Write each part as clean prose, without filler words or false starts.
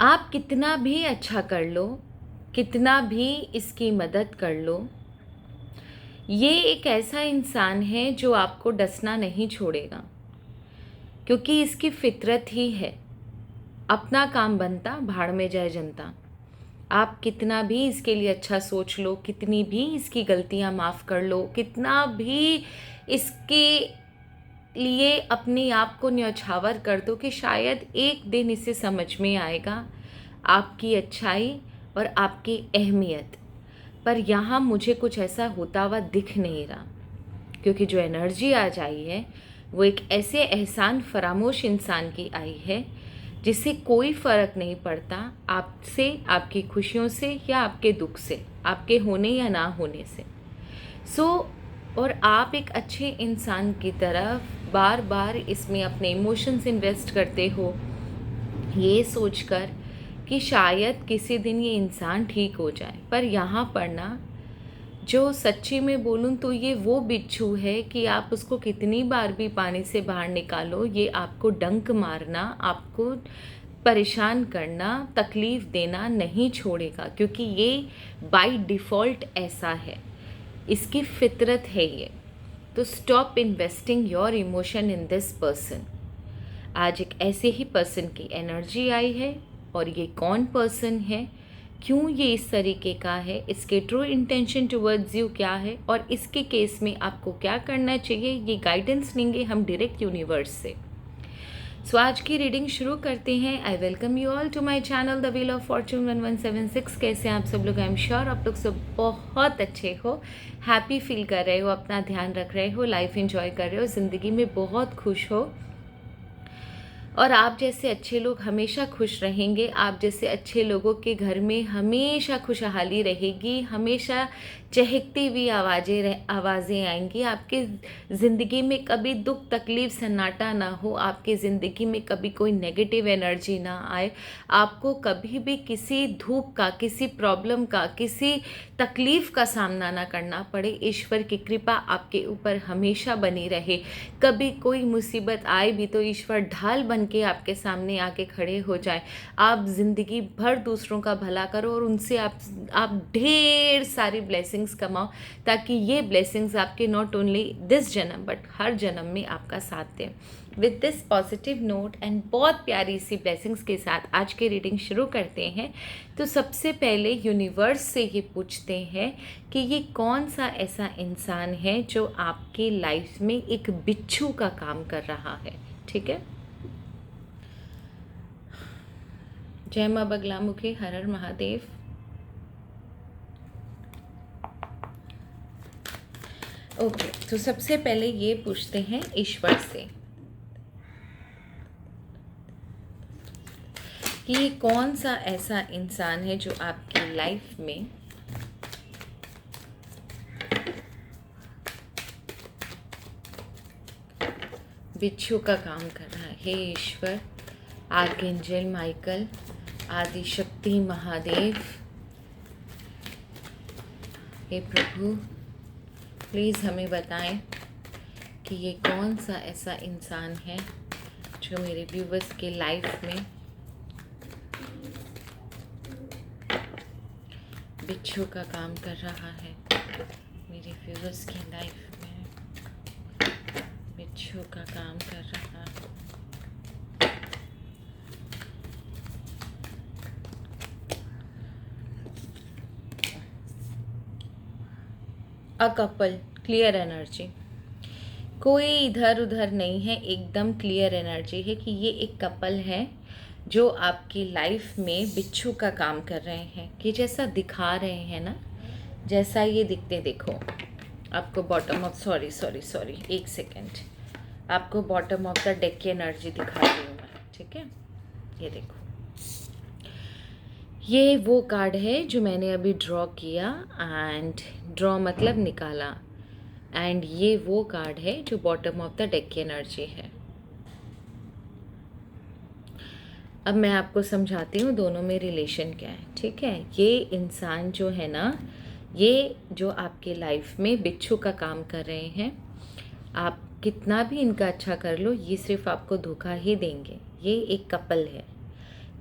आप कितना भी अच्छा कर लो, कितना भी इसकी मदद कर लो, ये एक ऐसा इंसान है जो आपको डसना नहीं छोड़ेगा, क्योंकि इसकी फितरत ही है। अपना काम बनता, भाड़ में जाए जनता। आप कितना भी इसके लिए अच्छा सोच लो, कितनी भी इसकी गलतियां माफ़ कर लो, कितना भी इसके लिए अपने आप को न्यौछावर कर दो कि शायद एक दिन इसे समझ में आएगा आपकी अच्छाई और आपकी अहमियत। पर यहाँ मुझे कुछ ऐसा होता हुआ दिख नहीं रहा, क्योंकि जो एनर्जी आज आई है वो एक ऐसे एहसान फरामोश इंसान की आई है जिससे कोई फ़र्क नहीं पड़ता आपसे, आपकी खुशियों से या आपके दुख से, आपके होने या ना होने से। और आप एक अच्छे इंसान की तरफ बार बार इसमें अपने इमोशंस इन्वेस्ट करते हो, ये सोचकर कि शायद किसी दिन ये इंसान ठीक हो जाए। पर यहाँ पर ना, जो सच्ची में बोलूँ तो ये वो बिच्छू है कि आप उसको कितनी बार भी पानी से बाहर निकालो, ये आपको डंक मारना, आपको परेशान करना, तकलीफ़ देना नहीं छोड़ेगा, क्योंकि ये बाय डिफ़ॉल्ट ऐसा है, इसकी फितरत है ये। तो stop investing your emotion in this person. आज एक ऐसे ही पर्सन की एनर्जी आई है, और ये कौन पर्सन है, क्यों ये इस तरीके का है, इसके ट्रू इंटेंशन टुवर्ड्स यू क्या है, और इसके केस में आपको क्या करना चाहिए, ये गाइडेंस लेंगे हम डायरेक्ट यूनिवर्स से। सो आज की रीडिंग शुरू करते हैं। I welcome you all to my channel the wheel of fortune 1176। कैसे हैं आप सब लोग? आई एम श्योर आप लोग सब बहुत अच्छे हो, हैप्पी फील कर रहे हो, अपना ध्यान रख रहे हो, लाइफ एंजॉय कर रहे हो, ज़िंदगी में बहुत खुश हो। और आप जैसे अच्छे लोग हमेशा खुश रहेंगे। आप जैसे अच्छे लोगों के घर में हमेशा खुशहाली रहेगी, हमेशा चहकती हुई आवाज़ें आएंगी। आपके ज़िंदगी में कभी दुख तकलीफ़ सन्नाटा ना हो, आपके ज़िंदगी में कभी कोई नेगेटिव एनर्जी ना आए, आपको कभी भी किसी धूप का, किसी प्रॉब्लम का, किसी तकलीफ़ का सामना ना करना पड़े। ईश्वर की कृपा आपके ऊपर हमेशा बनी रहे। कभी कोई मुसीबत आए भी तो ईश्वर ढाल बन के आपके सामने आके खड़े हो जाए। आप ज़िंदगी भर दूसरों का भला करो और उनसे आप ढेर सारी ब्लेसिंग्स कमाओ, ताकि ये ब्लेसिंग्स आपके नॉट ओनली दिस जन्म बट हर जन्म में आपका साथ दें। With this positive note and बहुत प्यारी सी ब्लेसिंग्स के साथ आज की रीडिंग शुरू करते हैं। तो सबसे पहले यूनिवर्स से ये पूछते हैं कि ये कौन सा ऐसा इंसान है जो आपके लाइफ में एक बिच्छू का काम कर रहा है। ठीक है, जय माँ बगलामुखी, हर हर महादेव। ओके, तो सबसे पहले ये पूछते हैं ईश्वर से कि ये कौन सा ऐसा इंसान है जो आपकी लाइफ में बिच्छू का काम कर रहा है। हे ईश्वर, आर्कएंजल माइकल, आदि शक्ति महादेव, हे प्रभु, प्लीज़ हमें बताएं कि ये कौन सा ऐसा इंसान है जो मेरे व्यूवर्स के लाइफ में बिच्छू का काम कर रहा है। मेरे व्यूवर्स की लाइफ में बिच्छू का काम कर रहा है। अ कपल, क्लियर एनर्जी, कोई इधर उधर नहीं है, एकदम क्लियर एनर्जी है कि ये एक कपल है जो आपकी लाइफ में बिच्छू का काम कर रहे हैं। कि जैसा दिखा रहे हैं ना, जैसा ये दिखते, देखो आपको बॉटम ऑफ सॉरी एक सेकेंड, आपको बॉटम ऑफ द डेक की एनर्जी दिखा रही हूँ मैं। ठीक है, ये देखो, ये वो कार्ड है जो मैंने अभी ड्रॉ किया, एंड ड्रॉ मतलब निकाला, एंड ये वो कार्ड है जो बॉटम ऑफ द डेक की एनर्जी है। अब मैं आपको समझाती हूँ दोनों में रिलेशन क्या है। ठीक है, ये इंसान जो है ना, ये जो आपके लाइफ में बिच्छू का काम कर रहे हैं, आप कितना भी इनका अच्छा कर लो, ये सिर्फ आपको धोखा ही देंगे। ये एक कपल है,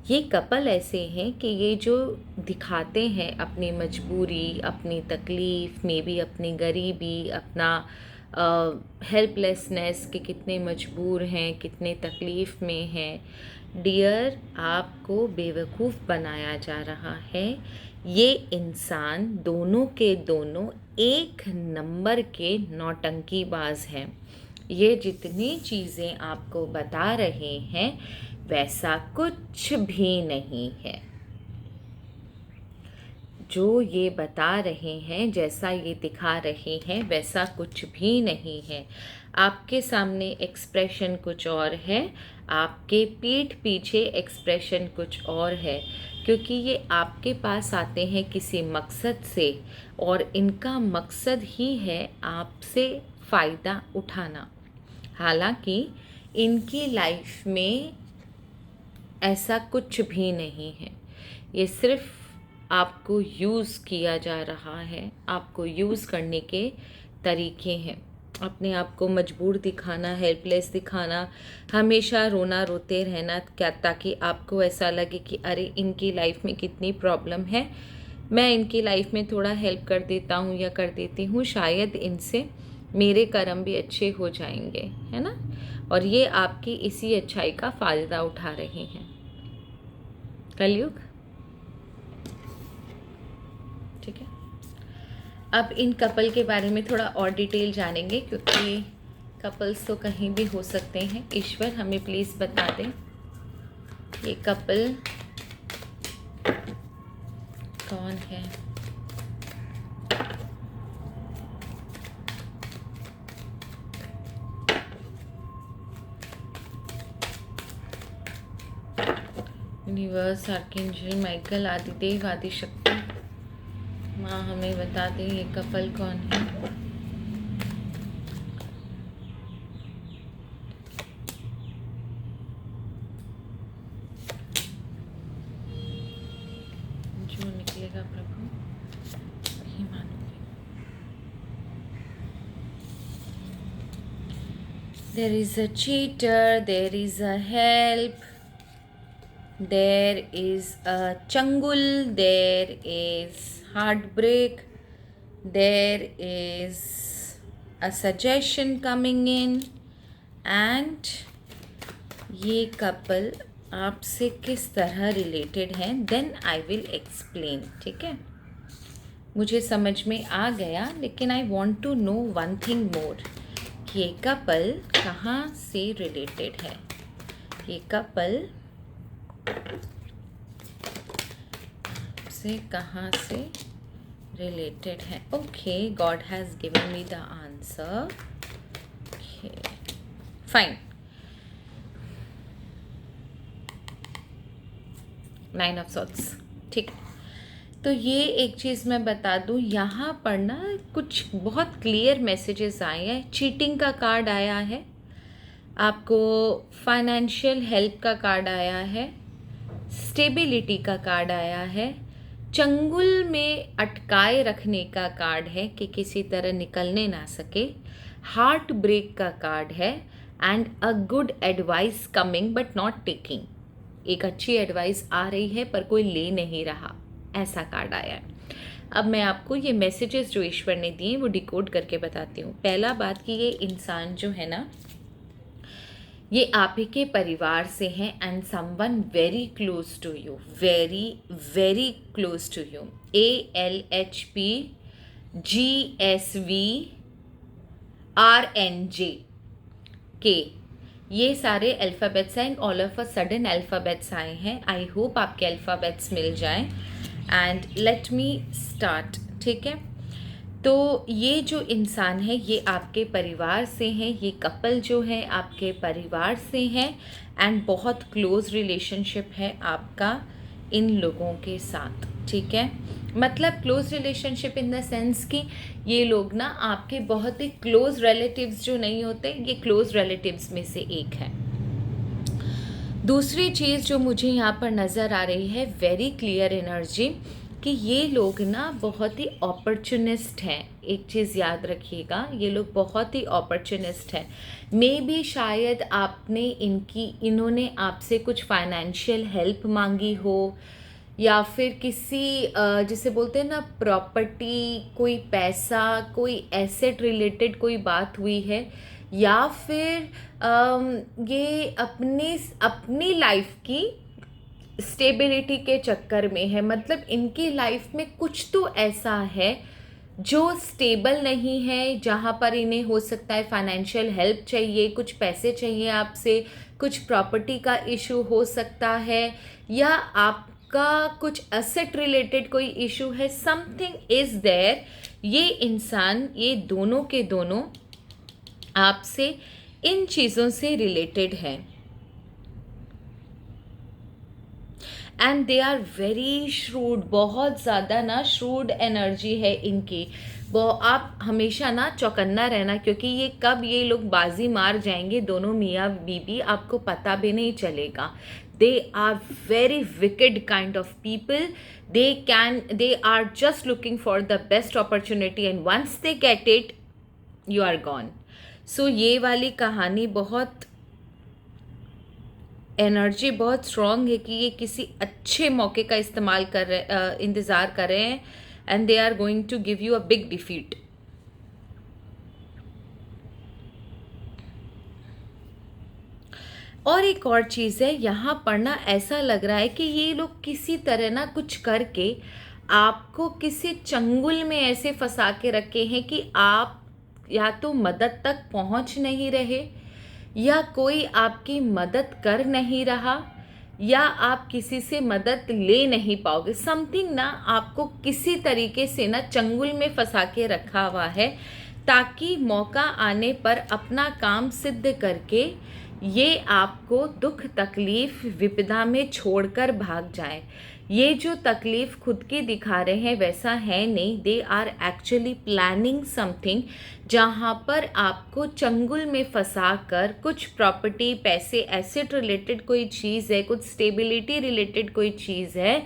ये कपल ऐसे हैं कि ये जो दिखाते हैं अपनी मजबूरी, अपनी तकलीफ़, मे बी अपनी गरीबी, अपना हेल्पलेसनेस कि कितने मजबूर हैं, कितने तकलीफ़ में हैं। डियर, आपको बेवकूफ़ बनाया जा रहा है। ये इंसान दोनों के दोनों एक नंबर के नौटंकीबाज हैं। ये जितनी चीज़ें आपको बता रहे हैं वैसा कुछ भी नहीं है। जो ये बता रहे हैं, जैसा ये दिखा रहे हैं, वैसा कुछ भी नहीं है। आपके सामने एक्सप्रेशन कुछ और है, आपके पीठ पीछे एक्सप्रेशन कुछ और है, क्योंकि ये आपके पास आते हैं किसी मकसद से, और इनका मकसद ही है आपसे फ़ायदा उठाना। हालांकि इनकी लाइफ में ऐसा कुछ भी नहीं है। ये सिर्फ आपको यूज़ किया जा रहा है, आपको यूज़ करने के तरीके हैं। अपने आप को मजबूर दिखाना, हेल्पलेस दिखाना, हमेशा रोना रोते रहना, क्या ताकि आपको ऐसा लगे कि अरे इनकी लाइफ में कितनी प्रॉब्लम है, मैं इनकी लाइफ में थोड़ा हेल्प कर देता हूँ या कर देती हूँ, शायद इनसे मेरे कर्म भी अच्छे हो जाएंगे, है ना। और ये आपकी इसी अच्छाई का फ़ायदा उठा रहे हैं। कलयुग, ठीक है। अब इन कपल के बारे में थोड़ा और डिटेल जानेंगे, क्योंकि कपल्स तो कहीं भी हो सकते हैं। ईश्वर हमें प्लीज़ बता दें ये कपल कौन है। यूनिवर्स, आर्कएंजल माइकल, आदिदेव, आदिशक्ति माँ हमें बता दें ये कपल कौन है। जो निकलेगा प्रभु वही मानोगे। There is a cheater, there is a help, there is a changul, there is heartbreak, there is a suggestion coming in, and ये कपल आपसे किस तरह रिलेटेड हैं, देन आई विल एक्सप्लेन। ठीक है, मुझे समझ में आ गया, लेकिन I want to know one thing more, ये कपल कहाँ से रिलेटेड है। ये कपल से कहाँ से रिलेटेड है। Okay, god has given me the answer. Okay, fine. 9 of sorts, ठीक है। तो ये एक चीज़ मैं बता दूँ, यहाँ पर ना कुछ बहुत क्लियर मैसेजेस आए हैं। चीटिंग का कार्ड आया है, आपको फाइनेंशियल हेल्प का कार्ड आया है, स्टेबिलिटी का कार्ड आया है, चंगुल में अटकाए रखने का कार्ड है कि किसी तरह निकलने ना सके, हार्ट ब्रेक का कार्ड है, and a good advice coming but not taking. एक अच्छी एडवाइस आ रही है पर कोई ले नहीं रहा, ऐसा कार्ड आया है। अब मैं आपको ये मैसेजेस जो ईश्वर ने दिए वो डिकोड करके बताती हूँ। पहला बात कि ये इंसान जो है ना, ये आप ही के परिवार से हैं, and someone very close to you, very very close to you. ALHPGSVRNJ ये सारे अल्फ़ाबेट्स हैं। All of a sudden alphabets आए हैं। आई होप आपके अल्फ़ाबेट्स मिल जाएं। एंड लेट मी स्टार्ट, ठीक है। तो ये जो इंसान है ये आपके परिवार से हैं, ये कपल जो है आपके परिवार से हैं, एंड बहुत क्लोज़ रिलेशनशिप है आपका इन लोगों के साथ, ठीक है। मतलब close relationship in the sense कि ये लोग ना आपके बहुत ही क्लोज़ रिलेटिव्स जो नहीं होते, ये क्लोज़ रिलेटिव्स में से एक है। दूसरी चीज़ जो मुझे यहाँ पर नज़र आ रही है, वेरी क्लियर एनर्जी, कि ये लोग ना बहुत ही अपॉर्चुनिस्ट हैं। एक चीज़ याद रखिएगा, ये लोग बहुत ही अपॉर्चुनिस्ट हैं। मे बी शायद इन्होंने आपसे कुछ फाइनेंशियल हेल्प मांगी हो, या फिर किसी जिसे बोलते हैं ना प्रॉपर्टी, कोई पैसा, कोई एसेट रिलेटेड कोई बात हुई है, या फिर ये अपनी लाइफ की स्टेबिलिटी के चक्कर में है। मतलब इनकी लाइफ में कुछ तो ऐसा है जो स्टेबल नहीं है, जहाँ पर इन्हें हो सकता है फाइनेंशियल हेल्प चाहिए, कुछ पैसे चाहिए आपसे, कुछ प्रॉपर्टी का इशू हो सकता है, या आपका कुछ एसेट रिलेटेड कोई इशू है। Something is there. ये इंसान, ये दोनों के दोनों आपसे इन चीज़ों से रिलेटेड है। And they are very shrewd, बहुत ज़्यादा ना श्रूड एनर्जी है इनकी। वो आप हमेशा ना चौकन्ना रहना, क्योंकि ये कब ये लोग बाजी मार जाएंगे दोनों मियाँ बीबी, आपको पता भी नहीं चलेगा। They are very wicked kind of people. they are just looking for the best opportunity, and once they get it, you are gone. So ये वाली कहानी बहुत एनर्जी बहुत स्ट्रॉन्ग है कि ये किसी अच्छे मौके का इस्तेमाल इंतज़ार कर रहे हैं, and they are going to give you a big defeat. और एक और चीज़ है, यहाँ पर ना ऐसा लग रहा है कि ये लोग किसी तरह ना कुछ करके आपको किसी चंगुल में ऐसे फंसा के रखे हैं कि आप या तो मदद तक पहुँच नहीं रहे, या कोई आपकी मदद कर नहीं रहा, या आप किसी से मदद ले नहीं पाओगे। समथिंग ना आपको किसी तरीके से ना चंगुल में फंसा के रखा हुआ है, ताकि मौका आने पर अपना काम सिद्ध करके ये आपको दुख तकलीफ़ विपदा में छोड़कर भाग जाए। ये जो तकलीफ़ खुद की दिखा रहे हैं वैसा है नहीं। They are actually planning something, जहाँ पर आपको चंगुल में फंसा कर कुछ प्रॉपर्टी, पैसे, एसेट रिलेटेड कोई चीज़ है, कुछ स्टेबिलिटी रिलेटेड कोई चीज़ है,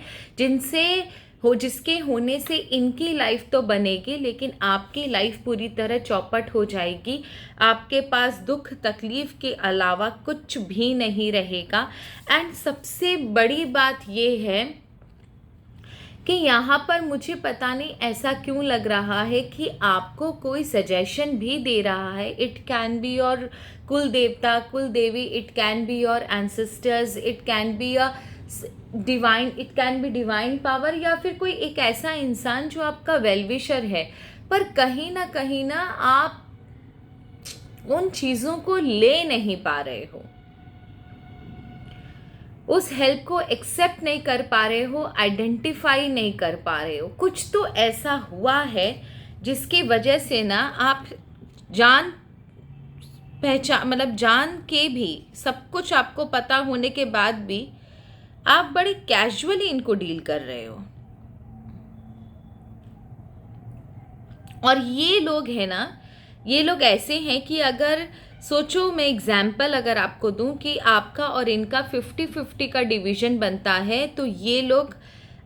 जिसके होने से इनकी लाइफ तो बनेगी, लेकिन आपकी लाइफ पूरी तरह चौपट हो जाएगी। आपके पास दुख तकलीफ़ के अलावा कुछ भी नहीं रहेगा। एंड सबसे बड़ी बात ये है कि यहाँ पर मुझे पता नहीं ऐसा क्यों लग रहा है कि आपको कोई सजेशन भी दे रहा है। इट कैन बी योर कुल देवता, कुल देवी, it can be your ancestors, it can be a divine, it can be divine power, या फिर कोई एक ऐसा इंसान जो आपका वेलविशर है। पर कहीं ना आप उन चीज़ों को ले नहीं पा रहे हो, उस हेल्प को एक्सेप्ट नहीं कर पा रहे हो, आइडेंटिफाई नहीं कर पा रहे हो। कुछ तो ऐसा हुआ है जिसकी वजह से ना आप जान के भी, सब कुछ आपको पता होने के बाद भी आप बड़े कैजुअली इनको डील कर रहे हो। और ये लोग हैं ना, ये लोग ऐसे हैं कि अगर सोचो, मैं एग्जाम्पल अगर आपको दूं कि आपका और इनका 50-50 का डिवीज़न बनता है, तो ये लोग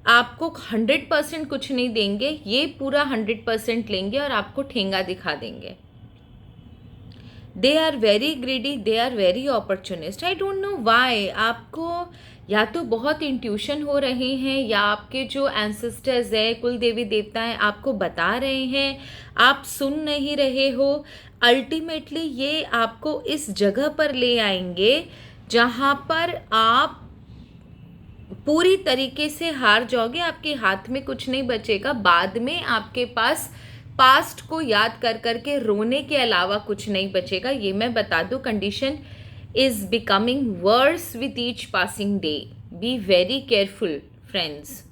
आपको 100% कुछ नहीं देंगे, ये पूरा 100% लेंगे और आपको ठेंगा दिखा देंगे। They are very greedy, they are very opportunist. I don't know why. आपको या तो बहुत इंट्यूशन हो रहे हैं, या आपके जो एंसेस्टर्स है, कुल देवी देवता हैं, आपको बता रहे हैं, आप सुन नहीं रहे हो। अल्टीमेटली ये आपको इस जगह पर ले आएंगे जहाँ पर आप पूरी तरीके से हार जाओगे, आपके हाथ में कुछ नहीं बचेगा। बाद में आपके पास पास्ट को याद कर करके रोने के अलावा कुछ नहीं बचेगा। ये मैं बता दूं, condition is becoming worse with each passing day. Be very careful friends,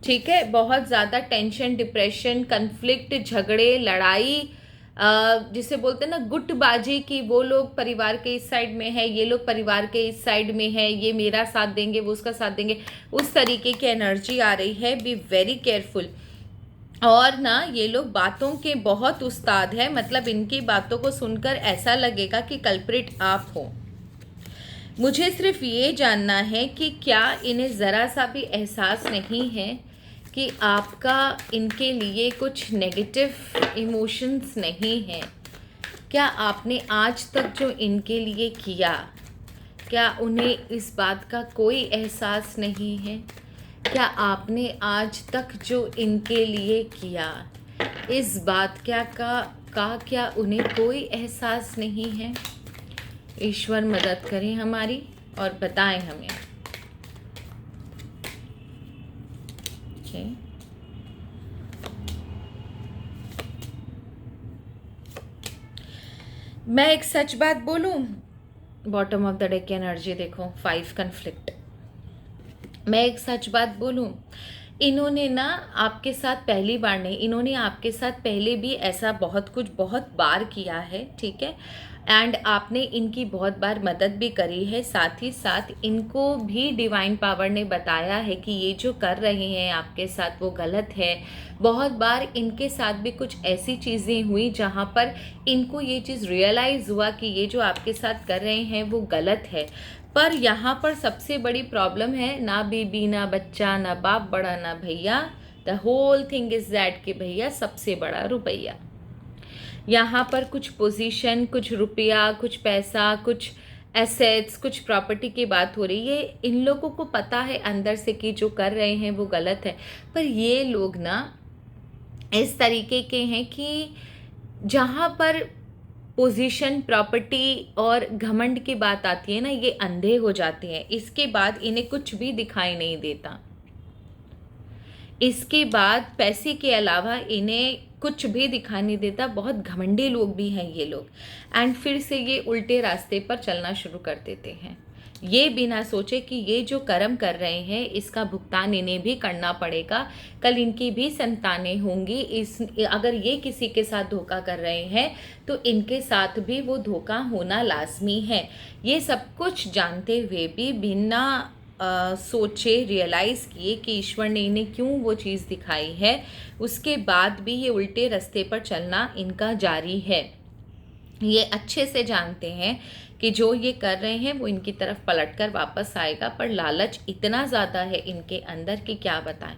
ठीक है। बहुत ज़्यादा टेंशन, डिप्रेशन, कन्फ्लिक्ट, झगड़े, लड़ाई, जिसे बोलते हैं ना गुटबाजी, की वो लोग परिवार के इस साइड में है, ये लोग परिवार के इस साइड में है, ये मेरा साथ देंगे, वो उसका साथ देंगे, उस तरीके की एनर्जी आ रही है। B very careful. और ना ये लोग बातों के बहुत उस्ताद है, मतलब इनकी बातों को सुनकर ऐसा लगेगा कि कल्प्रिट आप हो। मुझे सिर्फ ये जानना है कि क्या इन्हें ज़रा सा भी एहसास नहीं है कि आपका इनके लिए कुछ नेगेटिव इमोशंस नहीं है। क्या आपने आज तक जो इनके लिए किया, क्या उन्हें इस बात का कोई एहसास नहीं है? क्या आपने आज तक जो इनके लिए किया, इस बात का क्या उन्हें कोई एहसास नहीं है? ईश्वर मदद करें हमारी और बताएं हमें। ओके, मैं एक सच बात बोलूं, बॉटम ऑफ द डेक की एनर्जी देखो, 5 कन्फ्लिक्ट। मैं एक सच बात बोलूं, इन्होंने ना आपके साथ पहली बार नहीं, इन्होंने आपके साथ पहले भी ऐसा बहुत कुछ बहुत बार किया है, ठीक है। एंड आपने इनकी बहुत बार मदद भी करी है। साथ ही साथ इनको भी डिवाइन पावर ने बताया है कि ये जो कर रहे हैं आपके साथ वो गलत है। बहुत बार इनके साथ भी कुछ ऐसी चीज़ें हुई जहाँ पर इनको ये चीज़ रियलाइज़ हुआ कि ये जो आपके साथ कर रहे हैं वो गलत है। पर यहाँ पर सबसे बड़ी प्रॉब्लम है, ना बीबी ना बच्चा ना बाप बड़ा ना भैया, the whole thing is that कि भैया सबसे बड़ा रुपया। यहाँ पर कुछ पोजीशन, कुछ रुपया, कुछ पैसा, कुछ एसेट्स, कुछ प्रॉपर्टी की बात हो रही है। इन लोगों को पता है अंदर से कि जो कर रहे हैं वो गलत है, पर ये लोग ना इस तरीके के हैं कि जहाँ पर पोजीशन, प्रॉपर्टी और घमंड की बात आती है ना, ये अंधे हो जाते हैं। इसके बाद इन्हें कुछ भी दिखाई नहीं देता। इसके बाद पैसे के अलावा इन्हें कुछ भी दिखाई नहीं देता। बहुत घमंडी लोग भी हैं ये लोग। एंड फिर से ये उल्टे रास्ते पर चलना शुरू कर देते हैं, ये बिना सोचे कि ये जो कर्म कर रहे हैं इसका भुगतान इन्हें भी करना पड़ेगा। कल इनकी भी संतानें होंगी। अगर ये किसी के साथ धोखा कर रहे हैं तो इनके साथ भी वो धोखा होना लाजमी है। ये सब कुछ जानते हुए भी बिना सोचे, रियलाइज़ किए कि ईश्वर ने इन्हें क्यों वो चीज़ दिखाई है, उसके बाद भी ये उल्टे रास्ते पर चलना इनका जारी है। ये अच्छे से जानते हैं कि जो ये कर रहे हैं वो इनकी तरफ पलटकर वापस आएगा, पर लालच इतना ज़्यादा है इनके अंदर कि क्या बताएं।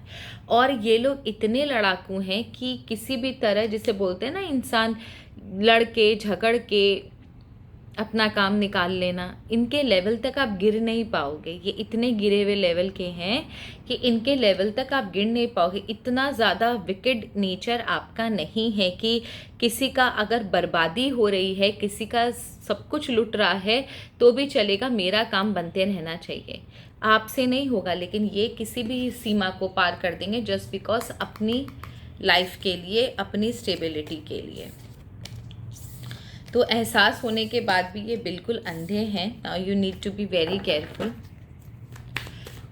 और ये लोग इतने लड़ाकू हैं कि किसी भी तरह, जिसे बोलते हैं ना इंसान लड़के झगड़ के अपना काम निकाल लेना, इनके लेवल तक आप गिर नहीं पाओगे। ये इतने गिरे हुए लेवल के हैं कि इनके लेवल तक आप गिर नहीं पाओगे। इतना ज़्यादा विकेड नेचर आपका नहीं है कि किसी का अगर बर्बादी हो रही है, किसी का सब कुछ लुट रहा है तो भी चलेगा, मेरा काम बनते रहना चाहिए। आपसे नहीं होगा, लेकिन ये किसी भी सीमा को पार कर देंगे जस्ट बिकॉज अपनी लाइफ के लिए, अपनी स्टेबिलिटी के लिए। तो एहसास होने के बाद भी ये बिल्कुल अंधे हैं। Now you need to be very careful.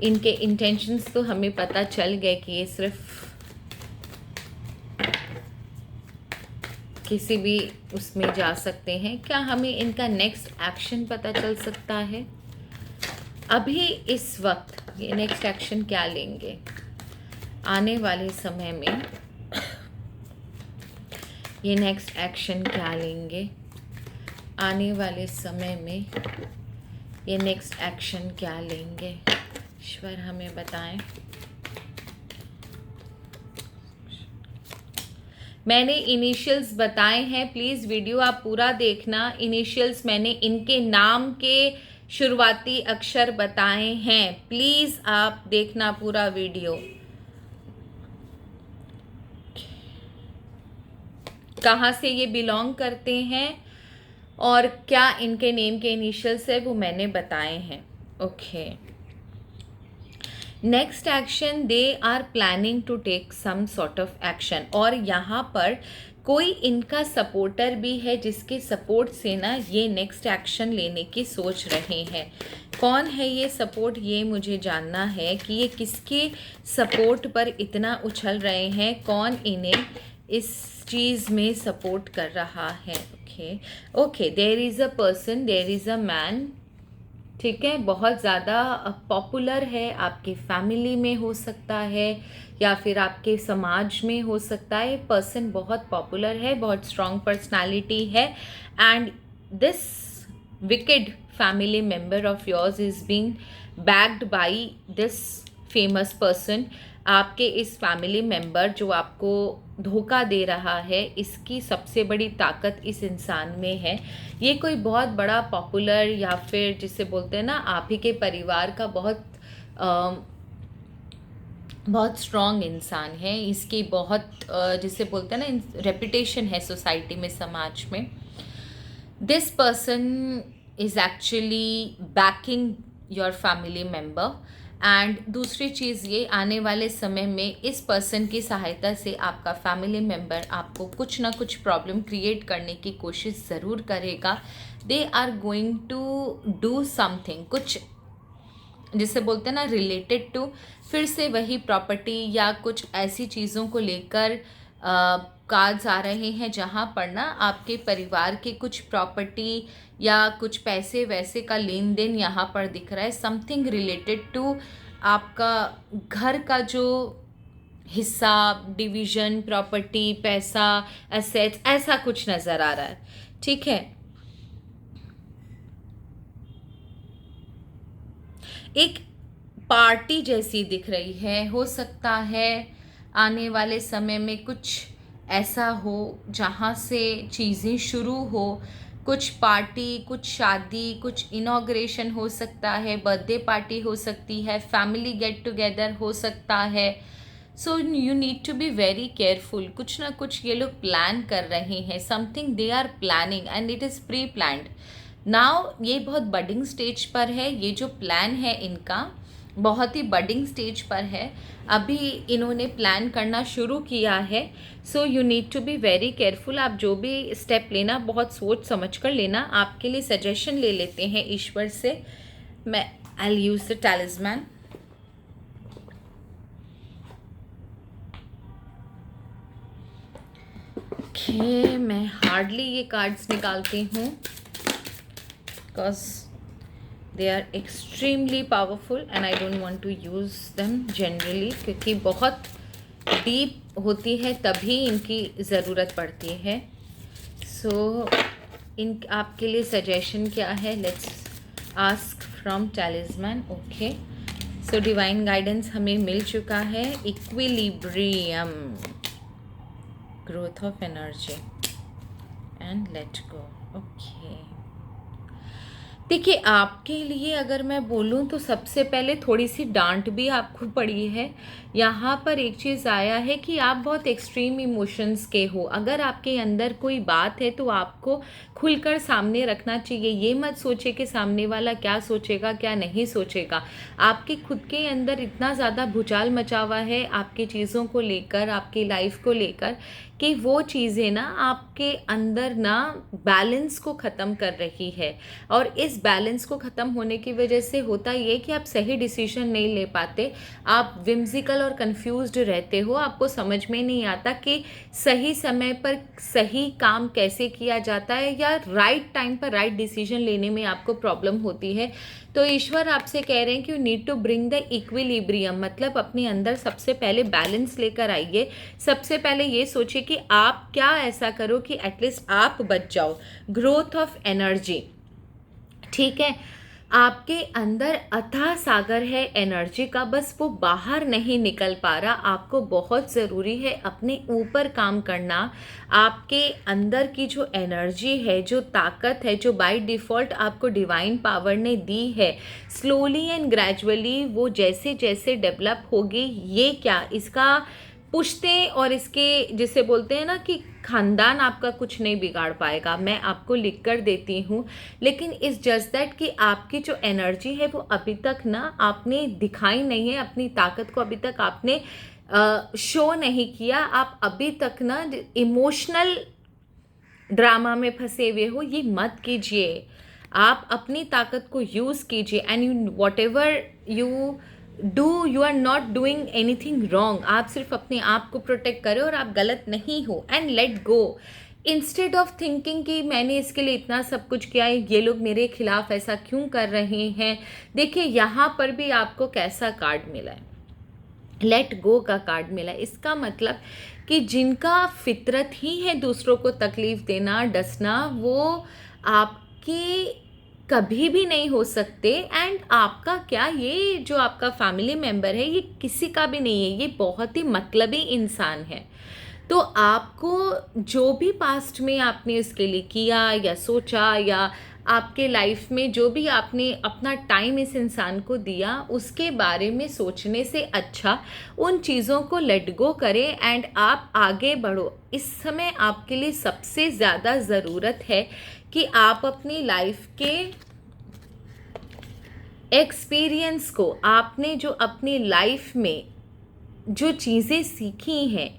इनके इंटेंशंस तो हमें पता चल गए कि ये सिर्फ किसी भी उसमें जा सकते हैं। क्या हमें इनका नेक्स्ट एक्शन पता चल सकता है? अभी इस वक्त ये नेक्स्ट एक्शन क्या लेंगे आने वाले समय में? ये नेक्स्ट एक्शन क्या लेंगे आने वाले समय में? ये नेक्स्ट एक्शन क्या लेंगे? ईश्वर हमें बताएं। मैंने इनिशियल्स बताए हैं, प्लीज़ वीडियो आप पूरा देखना। इनिशियल्स मैंने इनके नाम के शुरुआती अक्षर बताए हैं, प्लीज़ आप देखना पूरा वीडियो। कहाँ से ये बिलोंग करते हैं और क्या इनके नेम के इनिशियल्स है वो मैंने बताए हैं। Okay, next action, they are planning to take some sort of action. और यहाँ पर कोई इनका सपोर्टर भी है जिसके सपोर्ट से ना ये नेक्स्ट एक्शन लेने की सोच रहे हैं। कौन है ये सपोर्ट, ये मुझे जानना है कि ये किसके सपोर्ट पर इतना उछल रहे हैं, कौन इन्हें इस चीज़ में सपोर्ट कर रहा है। Okay, there is a person, there is a man, ठीक है, बहुत ज़्यादा पॉपुलर है, आपके फैमिली में हो सकता है या फिर आपके समाज में हो सकता है। पर्सन बहुत पॉपुलर है, बहुत स्ट्रॉन्ग पर्सनालिटी है, and this wicked family member of yours is being backed by this famous person, आपके इस फैमिली मेंबर जो आपको धोखा दे रहा है, इसकी सबसे बड़ी ताकत इस इंसान में है। ये कोई बहुत बड़ा पॉपुलर या फिर जिसे बोलते हैं ना आप ही के परिवार का बहुत स्ट्रॉन्ग इंसान है। इसकी बहुत जिसे बोलते हैं ना रेपुटेशन है सोसाइटी में, समाज में। This person is actually banking your family member. And दूसरी चीज़ ये, आने वाले समय में इस पर्सन की सहायता से आपका फैमिली मेम्बर आपको कुछ ना कुछ प्रॉब्लम क्रिएट करने की कोशिश ज़रूर करेगा। They are going to do something, कुछ जिसे बोलते हैं ना रिलेटेड टू फिर से वही प्रॉपर्टी या कुछ ऐसी चीज़ों को लेकर कार्ड्स आ रहे हैं जहाँ पर ना आपके परिवार की कुछ प्रॉपर्टी या कुछ पैसे वैसे का लेन देन यहाँ पर दिख रहा है। समथिंग रिलेटेड टू आपका घर का जो हिस्सा, डिवीज़न, प्रॉपर्टी, पैसा, एसेट्स, ऐसा कुछ नज़र आ रहा है। ठीक है, एक पार्टी जैसी दिख रही है। हो सकता है आने वाले समय में कुछ ऐसा हो जहाँ से चीज़ें शुरू हो, कुछ पार्टी, कुछ शादी, कुछ इनॉग्रेशन हो सकता है, बर्थडे पार्टी हो सकती है, फैमिली गेट टुगेदर हो सकता है। So you need to be very careful. कुछ ना कुछ ये लोग प्लान कर रहे हैं, something they are planning and it is pre planned now. ये बहुत बडिंग स्टेज पर है, ये जो प्लान है इनका बहुत ही बडिंग स्टेज पर है। अभी इन्होंने प्लान करना शुरू किया है। So you need to be very careful. आप जो भी स्टेप लेना बहुत सोच समझ कर लेना। आपके लिए सजेशन ले लेते हैं ईश्वर से। मैं I will use the टैलिस्मैन। Okay, मैं हार्डली ये कार्ड्स निकालती हूँ because they are extremely powerful and I don't want to use them generally, क्योंकि बहुत डीप होती है तभी इनकी ज़रूरत पड़ती है। सो इन आपके लिए सजेशन क्या है? Let's ask from टैलिस्मैन। Okay, so divine guidance हमें मिल चुका है। Equilibrium, growth of energy and let go. Okay, देखिए आपके लिए अगर मैं बोलूँ तो सबसे पहले थोड़ी सी डांट भी आपको पड़ी है। यहाँ पर एक चीज़ आया है कि आप बहुत एक्सट्रीम इमोशंस के हो। अगर आपके अंदर कोई बात है तो आपको खुलकर सामने रखना चाहिए। ये मत सोचे कि सामने वाला क्या सोचेगा क्या नहीं सोचेगा। आपके खुद के अंदर इतना ज़्यादा भूचाल मचा हुआ है आपकी चीज़ों को लेकर, आपकी लाइफ को लेकर, कि वो चीज़ें ना आपके अंदर ना बैलेंस को ख़त्म कर रही है। और इस बैलेंस को ख़त्म होने की वजह से होता ये कि आप सही डिसीजन नहीं ले पाते, आप विम्सिकल और कंफ्यूज्ड रहते हो। आपको समझ में नहीं आता कि सही समय पर सही काम कैसे किया जाता है या राइट टाइम पर राइट डिसीजन लेने में आपको प्रॉब्लम होती है। तो ईश्वर आपसे कह रहे हैं कि you need to bring the equilibrium, मतलब अपने अंदर सबसे पहले बैलेंस लेकर आइए। सबसे पहले ये सोचिए कि आप क्या ऐसा करो कि एटलीस्ट आप बच जाओ। ग्रोथ ऑफ एनर्जी, ठीक है, आपके अंदर अथाह सागर है एनर्जी का, बस वो बाहर नहीं निकल पा रहा। आपको बहुत ज़रूरी है अपने ऊपर काम करना। आपके अंदर की जो एनर्जी है, जो ताकत है, जो बाय डिफ़ॉल्ट आपको डिवाइन पावर ने दी है, स्लोली एंड ग्रेजुअली वो जैसे जैसे डेवलप होगी, ये क्या इसका पुश्ते और इसके जिसे बोलते हैं ना कि खानदान आपका कुछ नहीं बिगाड़ पाएगा। मैं आपको लिख कर देती हूँ, लेकिन इस जस्ट दैट कि आपकी जो एनर्जी है वो अभी तक ना आपने दिखाई नहीं है, अपनी ताकत को अभी तक आपने शो नहीं किया। आप अभी तक ना इमोशनल ड्रामा में फंसे हुए हो, ये मत कीजिए। आप अपनी ताकत को यूज़ कीजिए and you whatever you do, you are not doing anything wrong. आप सिर्फ अपने आप को प्रोटेक्ट करें और आप गलत नहीं हो। And let go, instead of thinking कि मैंने इसके लिए इतना सब कुछ किया है, ये लोग मेरे खिलाफ ऐसा क्यों कर रहे हैं। देखिए यहाँ पर भी आपको कैसा कार्ड मिला है, लेट गो का कार्ड मिला है। इसका मतलब कि जिनका फितरत ही है दूसरों को तकलीफ़ देना, डसना, वो आपकी कभी भी नहीं हो सकते। एंड आपका क्या, ये जो आपका फैमिली मेम्बर है ये किसी का भी नहीं है, ये बहुत ही मतलबी इंसान है। तो आपको जो भी पास्ट में आपने उसके लिए किया या सोचा, या आपके लाइफ में जो भी आपने अपना टाइम इस इंसान को दिया, उसके बारे में सोचने से अच्छा उन चीज़ों को लेट गो करें एंड आप आगे बढ़ो। इस समय आपके लिए सबसे ज़्यादा ज़रूरत है कि आप अपनी लाइफ के एक्सपीरियंस को, आपने जो अपनी लाइफ में जो चीज़ें सीखी हैं,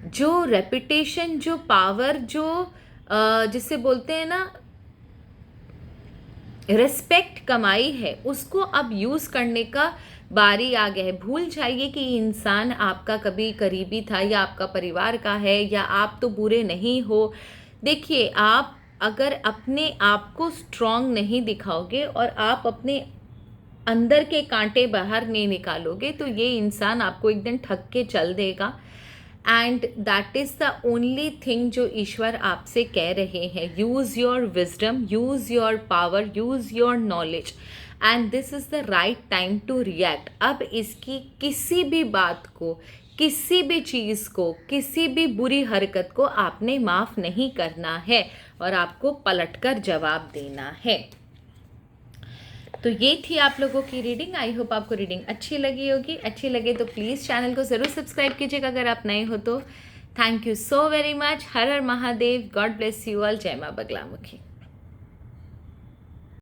जो रेपुटेशन, जो पावर, जो जिसे बोलते हैं ना रिस्पेक्ट कमाई है, उसको अब यूज़ करने का बारी आ गया है। भूल जाइए कि इंसान आपका कभी करीबी था या आपका परिवार का है, या आप तो बुरे नहीं हो। देखिए, आप अगर अपने आप को स्ट्रॉन्ग नहीं दिखाओगे और आप अपने अंदर के कांटे बाहर नहीं निकालोगे, तो ये इंसान आपको एक दिन ठग के चल देगा। And that is the only thing जो ईश्वर आपसे कह रहे हैं। Use your wisdom, use your power, use your knowledge, and this is the right time to react. अब इसकी किसी भी बात को, किसी भी चीज़ को, किसी भी बुरी हरकत को आपने माफ़ नहीं करना है और आपको पलटकर जवाब देना है। तो ये थी आप लोगों की रीडिंग। आई होप आपको रीडिंग अच्छी लगी होगी। अच्छी लगे तो प्लीज़ चैनल को ज़रूर सब्सक्राइब कीजिएगा अगर आप नए हो तो। Thank you so very much. Her her Mahadev. God bless you all. जय माँ बगलामुखी।